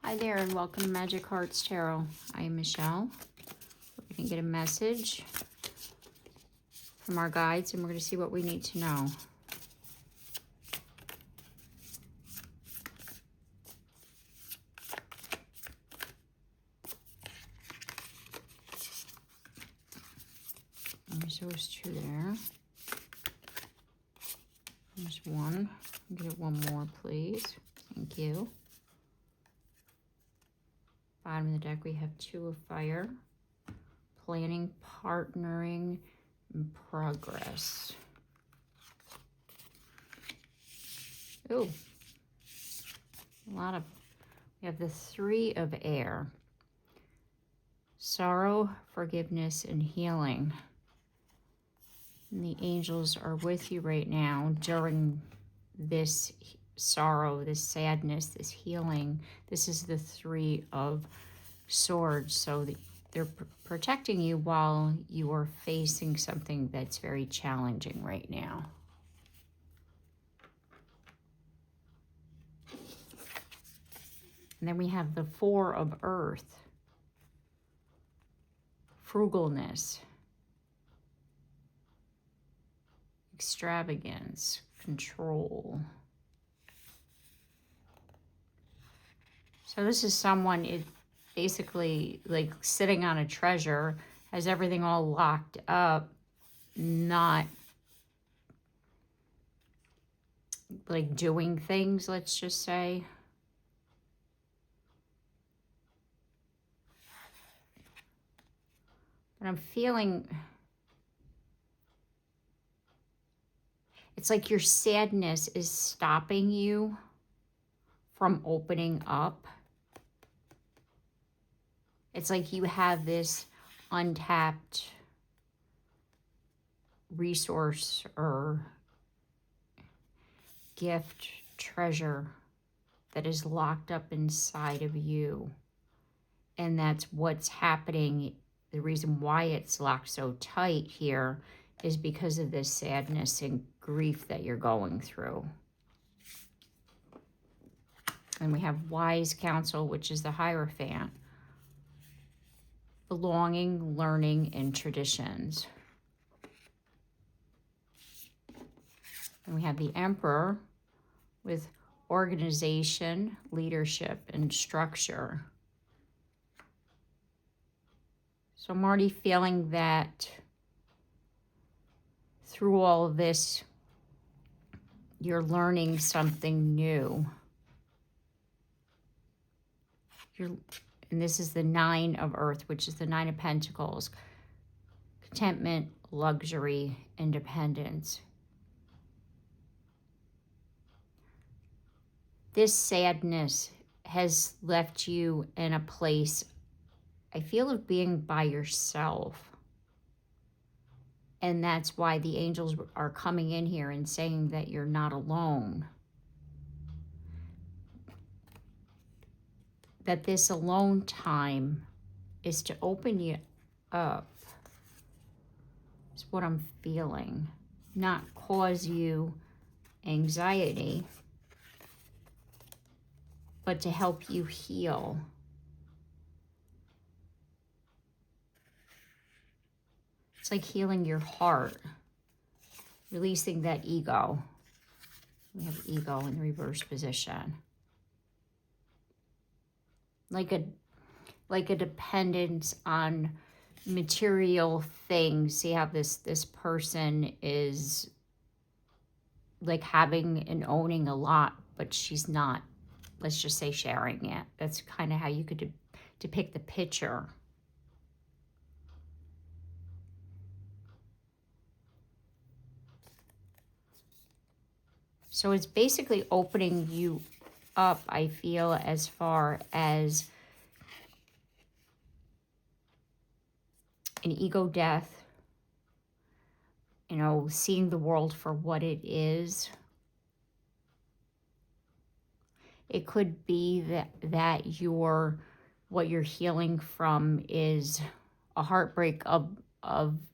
Hi there and welcome to Magic Hearts Tarot. I am Michelle. We're going to get a message from our guides and we're going to see what we need to know. There's those two there. There's one. Get one more, please. Thank you. Bottom of the deck, we have two of fire. Planning, partnering, in progress. Ooh. We have the three of air. Sorrow, forgiveness, and healing. And the angels are with you right now during this sorrow, this sadness, this healing. This is the three of swords. So they're protecting you while you are facing something that's very challenging right now. And then we have the four of earth. Frugalness. Extravagance. Control. So this is someone, basically like sitting on a treasure, has everything all locked up, not like doing things, let's just say. But I'm feeling, it's like your sadness is stopping you from opening up. It's like you have this untapped resource or gift, treasure that is locked up inside of you. And that's what's happening. The reason why it's locked so tight here is because of this sadness and grief that you're going through. And we have wise counsel, which is the Hierophant. Belonging, learning, and traditions. And we have the Emperor with organization, leadership, and structure. So I'm already feeling that through all of this, you're learning something new. And this is the Nine of Earth, which is the Nine of Pentacles. Contentment, luxury, independence. This sadness has left you in a place, I feel, of being by yourself. And that's why the angels are coming in here and saying that you're not alone. That this alone time is to open you up. Is what I'm feeling. Not cause you anxiety, but to help you heal. It's like healing your heart, releasing that ego. We have ego in reverse position. Like a dependence on material things. See how this person is like having and owning a lot, but she's not, let's just say, sharing it. That's kind of how you could depict the picture. So it's basically opening you up, I feel, as far as an ego death, you know, seeing the world for what it is. It could be that what you're healing from is a heartbreak of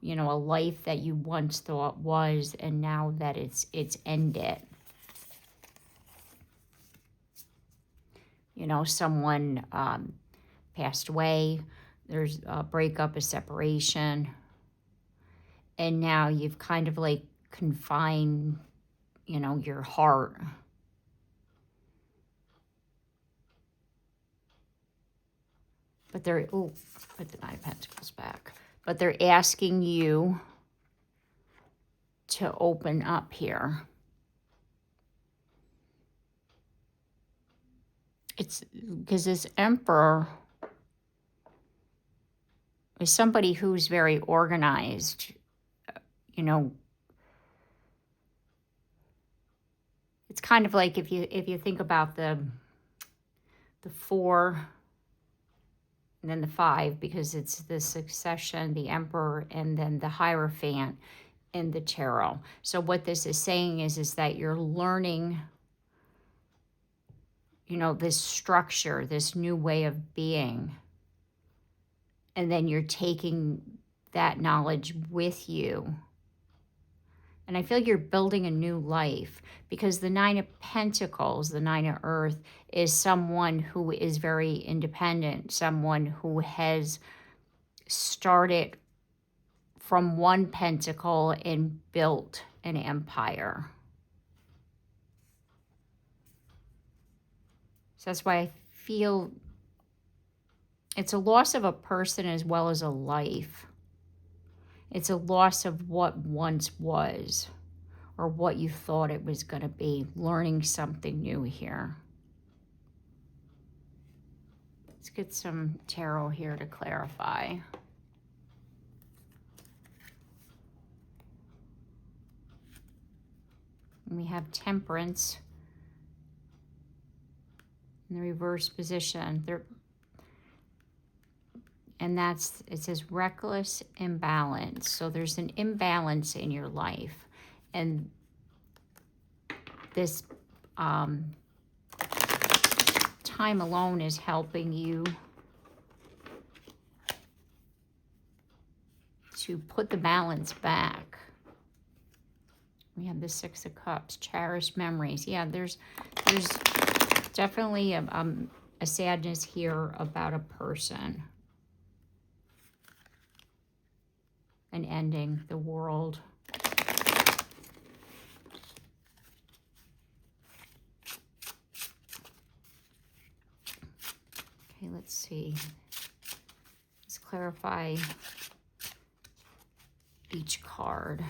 you know, a life that you once thought was, and now that it's ended. You know, someone passed away, there's a breakup, a separation, and now you've kind of like confined, you know, your heart. But they're, oh, put the Nine of Pentacles back. But they're asking you to open up here. It's because this Emperor is somebody who's very organized. You know, it's kind of like if you think about the 4 and then the 5, because it's the succession, the Emperor, and then the Hierophant in the tarot. So what this is saying is that you're learning, you know, this structure, this new way of being. And then you're taking that knowledge with you. And I feel you're building a new life, because the Nine of Pentacles, the Nine of Earth, is someone who is very independent, someone who has started from one pentacle and built an empire. So that's why I feel it's a loss of a person as well as a life. It's a loss of what once was, or what you thought it was going to be, learning something new here. Let's get some tarot here to clarify. And we have Temperance in the reverse position. And that's, it says reckless imbalance. So there's an imbalance in your life. And this time alone is helping you to put the balance back. We have the Six of Cups, cherished memories. Yeah, there's definitely a sadness here about a person. An ending, the world. Okay, let's see. Let's clarify each card.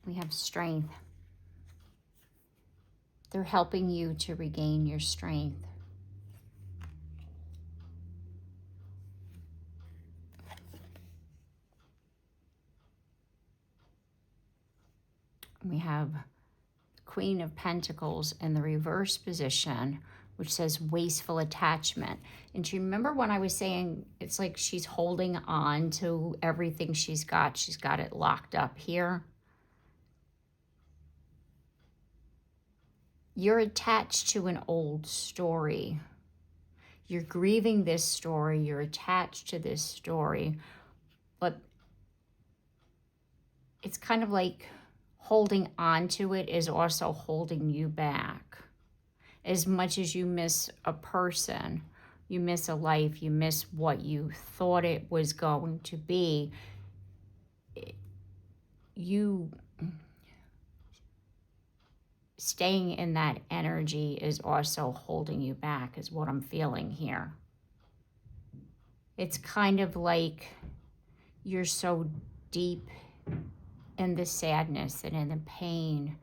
We have strength. They're helping you to regain your strength. We have Queen of Pentacles in the reverse position, which says wasteful attachment. And do you remember when I was saying it's like she's holding on to everything she's got? She's got it locked up here. You're attached to an old story. You're grieving this story. You're attached to this story. But it's kind of like holding on to it is also holding you back. As much as you miss a person, you miss a life, you miss what you thought it was going to be, you staying in that energy is also holding you back, is what I'm feeling here. It's kind of like you're so deep in the sadness and in the pain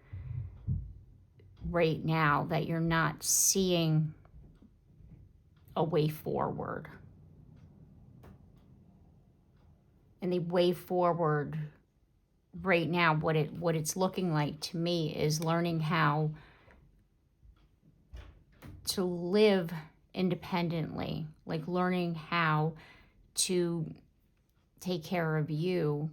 right now that you're not seeing a way forward. And the way forward right now, what it's looking like to me is learning how to live independently, like learning how to take care of you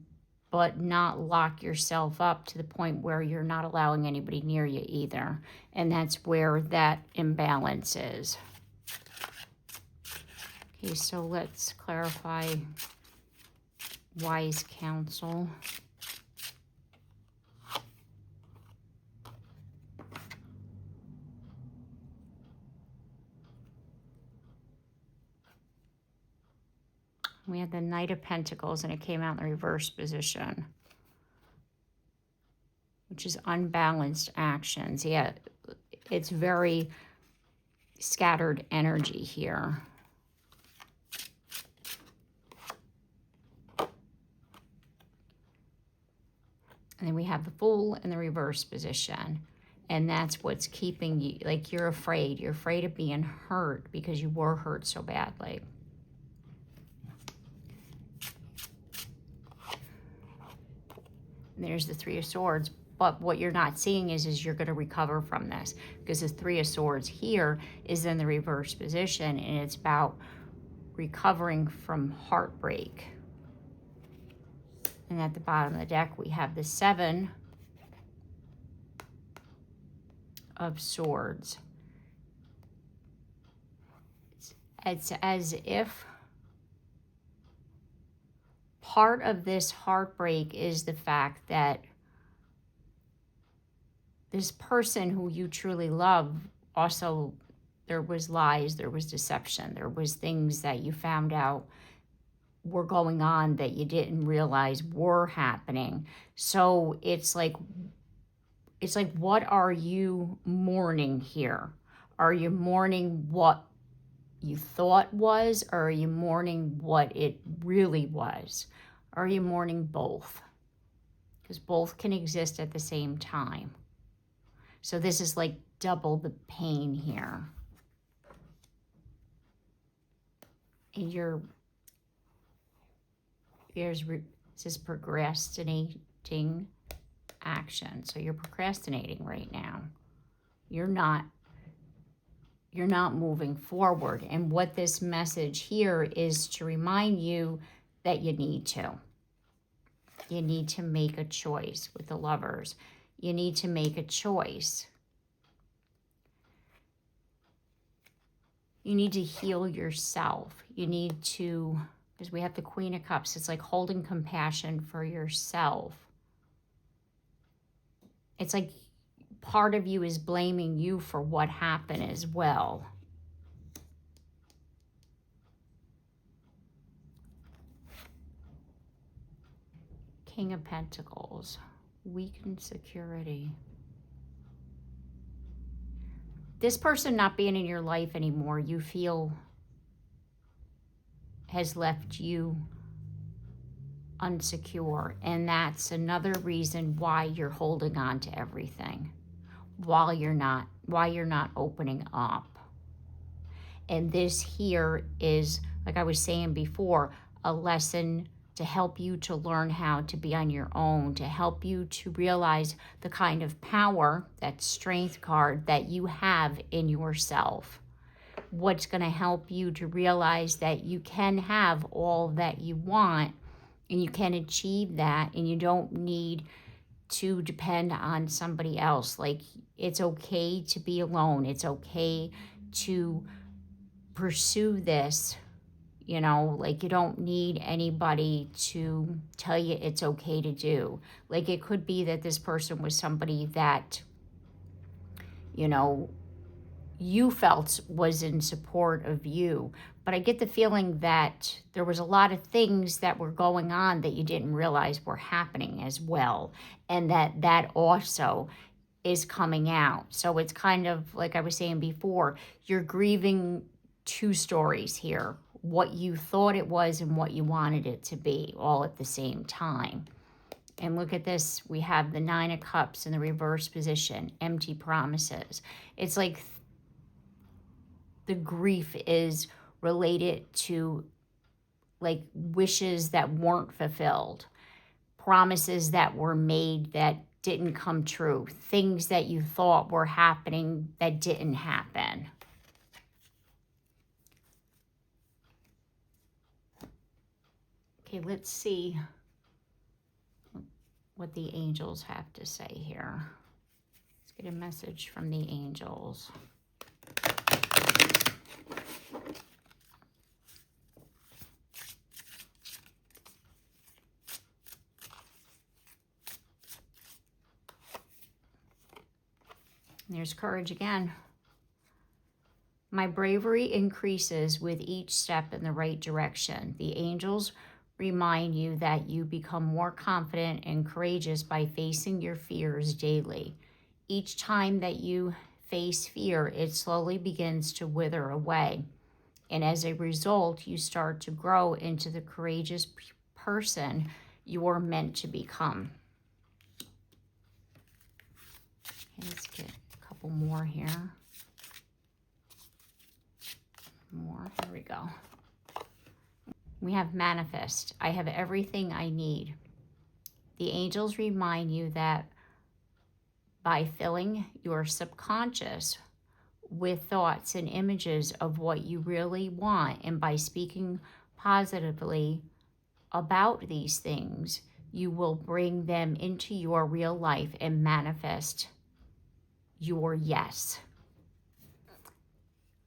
but not lock yourself up to the point where you're not allowing anybody near you either. And that's where that imbalance is. Okay, so let's clarify wise counsel. We had the Knight of Pentacles, and it came out in the reverse position, which is unbalanced actions. Yeah, it's very scattered energy here. And then we have the Fool in the reverse position. And that's what's keeping you, like, you're afraid. You're afraid of being hurt because you were hurt so badly. And there's the Three of Swords. But what you're not seeing is you're going to recover from this, because the Three of Swords here is in the reverse position, and it's about recovering from heartbreak. And at the bottom of the deck, we have the Seven of Swords. It's as if part of this heartbreak is the fact that this person who you truly love, also, there was lies, there was deception, there was things that you found out were going on that you didn't realize were happening. So it's like, what are you mourning here? Are you mourning what you thought was, or are you mourning what it really was? Are you mourning both? Because both can exist at the same time. So this is like double the pain here. And this is procrastinating action. So you're procrastinating right now. You're not moving forward. And what this message here is to remind you that you need to. You need to make a choice with the Lovers. You need to make a choice. You need to heal yourself. You need to, because we have the Queen of Cups, it's like holding compassion for yourself. It's like part of you is blaming you for what happened as well. King of Pentacles, weakened security. This person not being in your life anymore, you feel has left you unsecure. And that's another reason why you're holding on to everything, while you're not opening up. And this here is, like I was saying before, a lesson to help you to learn how to be on your own, to help you to realize the kind of power, that strength card, that you have in yourself. What's going to help you to realize that you can have all that you want, and you can achieve that, and you don't need to depend on somebody else. Like, it's okay to be alone. It's okay to pursue this. You know, like, you don't need anybody to tell you it's okay to do. Like, it could be that this person was somebody that, you know, you felt was in support of you. But I get the feeling that there was a lot of things that were going on that you didn't realize were happening as well. And that also is coming out. So it's kind of, like I was saying before, you're grieving two stories here. What you thought it was and what you wanted it to be, all at the same time. And look at this. We have the Nine of Cups in the reverse position. Empty promises. It's like the grief is related to, like, wishes that weren't fulfilled. Promises that were made that didn't come true. Things that you thought were happening that didn't happen. Okay, let's see what the angels have to say here. Let's get a message from the angels. There's courage again. My bravery increases with each step in the right direction. The angels remind you that you become more confident and courageous by facing your fears daily. Each time that you face fear, it slowly begins to wither away. And as a result, you start to grow into the courageous person you're meant to become. Okay, let's get a couple more here. Here we go. We have manifest. I have everything I need. The angels remind you that by filling your subconscious with thoughts and images of what you really want, and by speaking positively about these things, you will bring them into your real life and manifest your yes.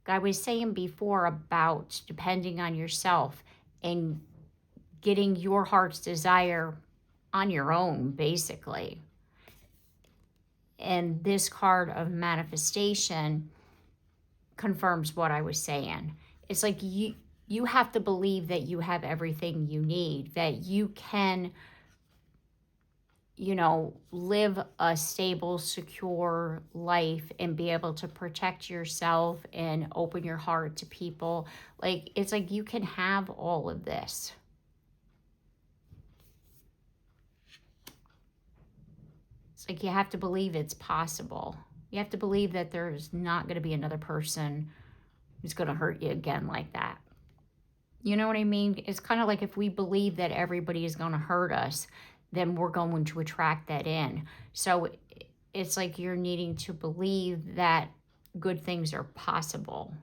I was saying before about depending on yourself and getting your heart's desire on your own, basically. And this card of manifestation confirms what I was saying. It's like you have to believe that you have everything you need, that you can, live a stable, secure life and be able to protect yourself and open your heart to people. It's like you can have all of this. It's like you have to believe it's possible. You have to believe that there's not going to be another person who's going to hurt you again like that. You know what I mean? It's kind of like if we believe that everybody is going to hurt us, then we're going to attract that in. So it's like you're needing to believe that good things are possible.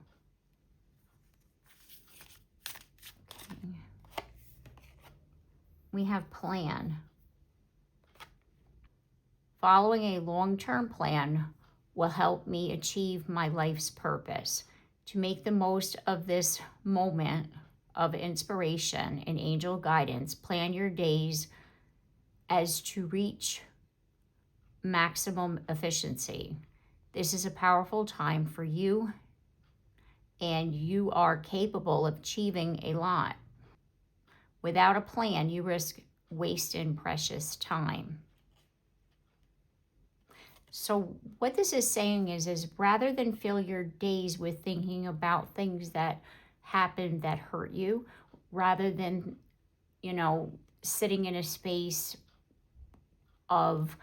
Okay. We have plan. Following a long-term plan will help me achieve my life's purpose. To make the most of this moment of inspiration and angel guidance, plan your days as to reach maximum efficiency. This is a powerful time for you, and you are capable of achieving a lot. Without a plan, you risk wasting precious time. So what this is saying is rather than fill your days with thinking about things that happened that hurt you, rather than, sitting in a space of,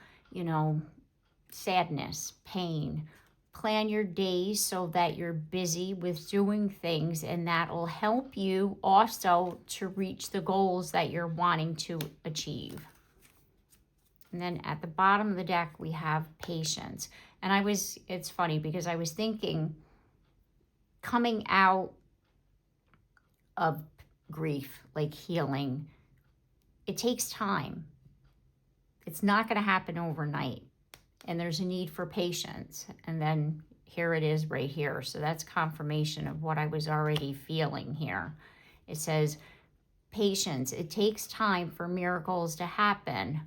sadness, pain, plan your days so that you're busy with doing things, and that'll help you also to reach the goals that you're wanting to achieve. And then at the bottom of the deck, we have patience. And it's funny because I was thinking, coming out of grief, like healing, it takes time. It's not going to happen overnight. And there's a need for patience. And then here it is right here. So that's confirmation of what I was already feeling here. It says, patience. It takes time for miracles to happen,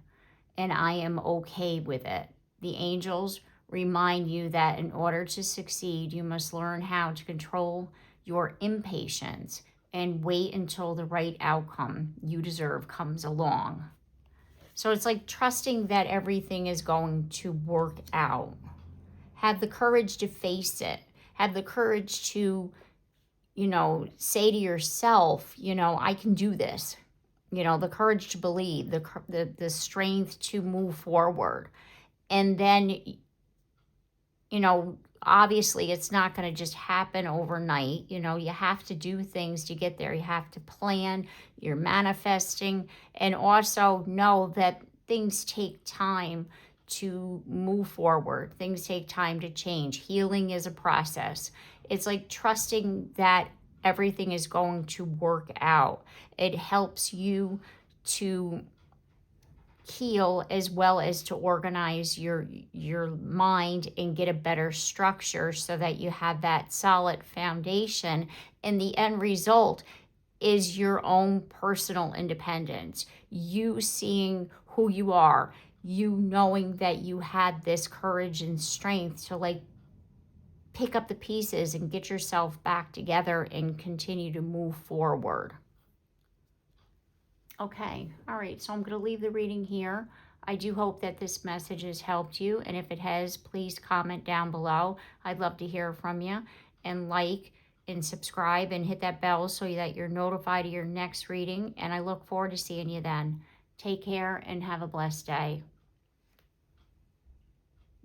and I am okay with it. The angels remind you that in order to succeed, you must learn how to control your impatience and wait until the right outcome you deserve comes along. So it's like trusting that everything is going to work out. Have the courage to face it. Have the courage to, say to yourself, I can do this. The courage to believe, the strength to move forward. And then, obviously it's not going to just happen overnight. You have to do things to get there. You have to plan, you're manifesting, and also know that things take time to move forward. Things take time to change. Healing is a process. It's like trusting that everything is going to work out. It helps you to heal, as well as to organize your mind and get a better structure so that you have that solid foundation. And the end result is your own personal independence, you seeing who you are, you knowing that you had this courage and strength to like pick up the pieces and get yourself back together and continue to move forward. Okay, all right, so I'm going to leave the reading here. I do hope that this message has helped you, and if it has, please comment down below. I'd love to hear from you, and like and subscribe and hit that bell so that you're notified of your next reading, and I look forward to seeing you then. Take care and have a blessed day.